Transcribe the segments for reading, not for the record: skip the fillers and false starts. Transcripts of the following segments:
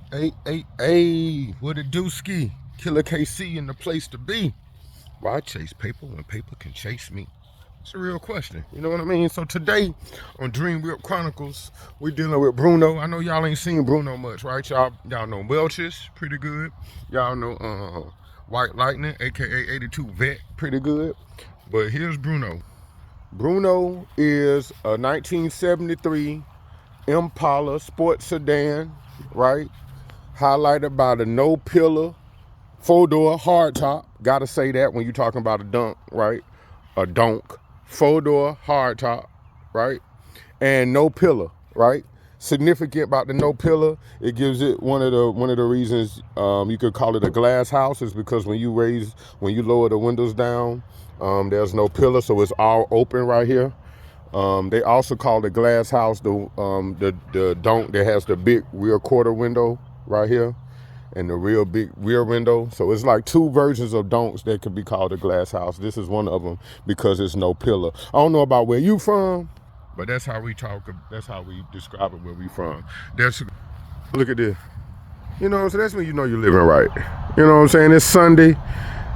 Hey, what a dooski. Killer KC in the place to be. Why I chase paper when paper can chase me? It's a real question. You know what I mean? So today on DreamWhip Chronicles, we're dealing with Bruno. I know y'all ain't seen Bruno much, right? Y'all know Welch's pretty good. Y'all know White Lightning, aka 82 Vet, pretty good. But here's Bruno. Bruno is a 1973 Impala sports sedan, right? Highlighted by the no pillar, 4-door hardtop. Gotta say that when you're talking about a dunk, right? A donk, 4-door hardtop, right? And no pillar, right? Significant about the no pillar, it gives it one of the reasons you could call it a glass house is because when you lower the windows down, there's no pillar, so it's all open right here. They also call the glass house the donk that has the big rear quarter window right here and the real big rear window. So it's like two versions of donks that could be called a glass house. This is one of them because it's no pillar. I don't know about where you from, but that's how we talk. That's how we describe it where we from. Look at this. You know, so that's when you know you're living right. You know what I'm saying? It's Sunday,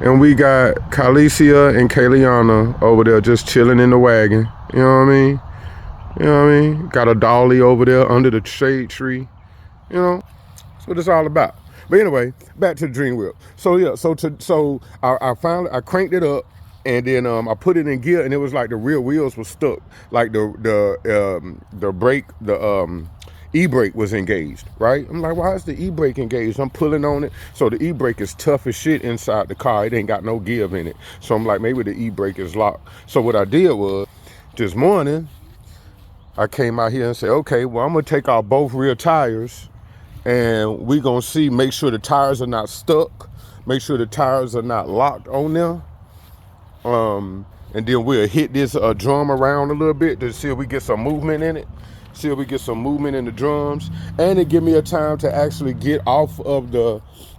and we got Calicia and Kaliana over there just chilling in the wagon. You know what I mean? You know what I mean? Got a dolly over there under the shade tree. You know, that's what it's all about. But anyway, back to the DreamWhip. So yeah, so I cranked it up, and then I put it in gear, and it was like the rear wheels were stuck, like the brake, e-brake was engaged, right? I'm like, why is the e-brake engaged? I'm pulling on it. So the e-brake is tough as shit inside the car. It ain't got no give in it. So I'm like, maybe the e-brake is locked. So what I did was, this morning, I came out here and said, okay, well, I'm gonna take out both rear tires and we gonna see, make sure the tires are not stuck, make sure the tires are not locked on there. And then we'll hit this drum around a little bit to see if we get some movement in it. See if we get some movement in the drums. And it give me a time to actually get off of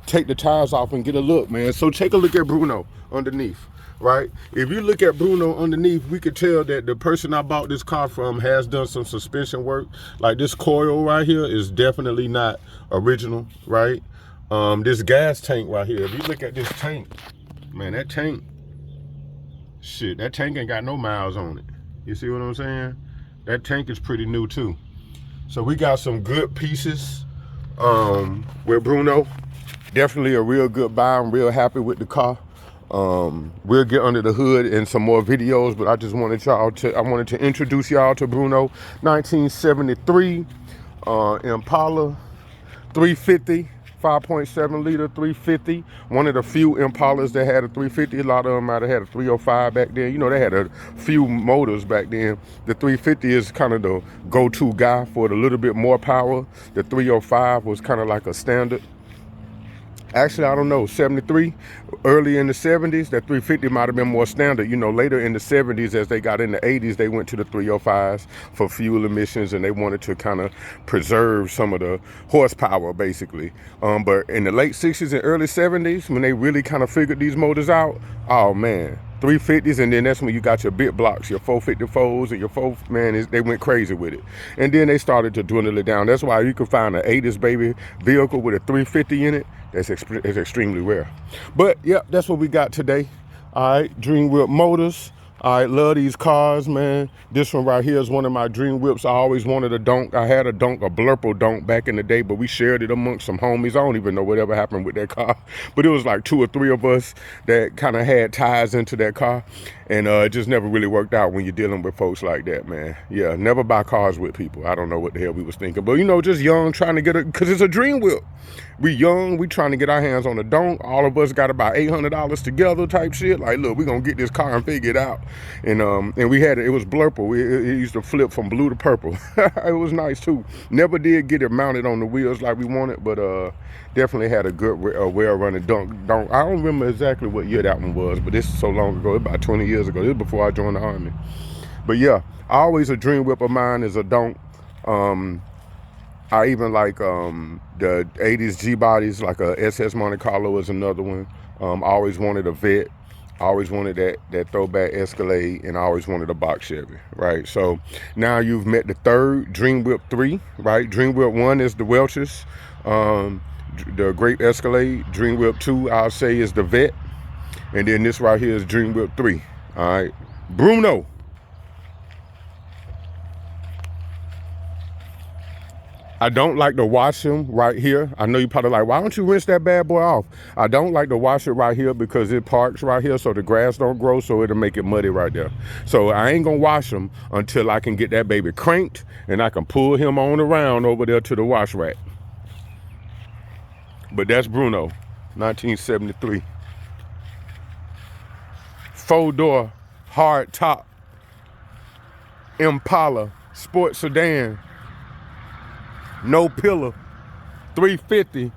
take the tires off and get a look, man. So take a look at Bruno underneath, right? If you look at Bruno underneath, we could tell that the person I bought this car from has done some suspension work. Like this coil right here is definitely not original, right? This gas tank right here, if you look at this tank, man, that tank ain't got no miles on it. You see what I'm saying? That tank is pretty new too. So we got some good pieces with Bruno. Definitely a real good buy. I'm real happy with the car. We'll get under the hood in some more videos, but I just wanted to introduce y'all to Bruno. 1973 Impala 350. 5.7 liter 350. One of the few Impalas that had a 350. A lot of them might have had a 305 back then. You know, they had a few motors back then. The 350 is kind of the go-to guy for the little bit more power. The 305 was kind of like a standard. Actually, I don't know, 73, early in the 70s, that 350 might have been more standard. You know, later in the 70s, as they got in the 80s, they went to the 305s for fuel emissions, and they wanted to kind of preserve some of the horsepower, basically. But in the late 60s and early 70s, when they really kind of figured these motors out, oh man, 350s, and then that's when you got your bit blocks, your 454s, and your they went crazy with it. And then they started to dwindle it down. That's why you can find an 80s baby vehicle with a 350 in it. It's extremely rare. But yeah, that's what we got today. All right, DreamWhip Motors. I love these cars, man. This one right here is one of my DreamWhips. I always wanted a donk. I had a donk, a blurple donk back in the day, but we shared it amongst some homies. I don't even know whatever happened with that car. But it was like 2 or 3 of us that kind of had ties into that car. And it just never really worked out when you're dealing with folks like that, man. Yeah, never buy cars with people. I don't know what the hell we was thinking. But, you know, just young, trying to get it, because it's a DreamWhip. We young, we trying to get our hands on a donk. All of us got about $800 together type shit. Like, look, we going to get this car and figure it out. And we had it was blurple. It used to flip from blue to purple. It was nice too. Never did get it mounted on the wheels like we wanted, but definitely had a good well-running donk. I don't remember exactly what year that one was, but this is so long ago. It's about 20 years ago. This is before I joined the Army. But yeah, always a DreamWhip of mine is a donk. I even like the 80s G-bodies, like a SS Monte Carlo is another one. I always wanted a Vet. I always wanted that throwback Escalade, and I always wanted a box Chevy, right? So now you've met the third DreamWhip 3, right? DreamWhip 1 is the Welch's, the Great Escalade. DreamWhip 2, I'll say, is the Vet. And then this right here is DreamWhip 3, all right? Bruno. I don't like to wash him right here. I know you probably like, why don't you rinse that bad boy off? I don't like to wash it right here because it parks right here so the grass don't grow, so it'll make it muddy right there. So I ain't gonna wash him until I can get that baby cranked and I can pull him on around over there to the wash rack. But that's Bruno, 1973. 4-door, hard top, Impala, sports sedan. No pillar, 350.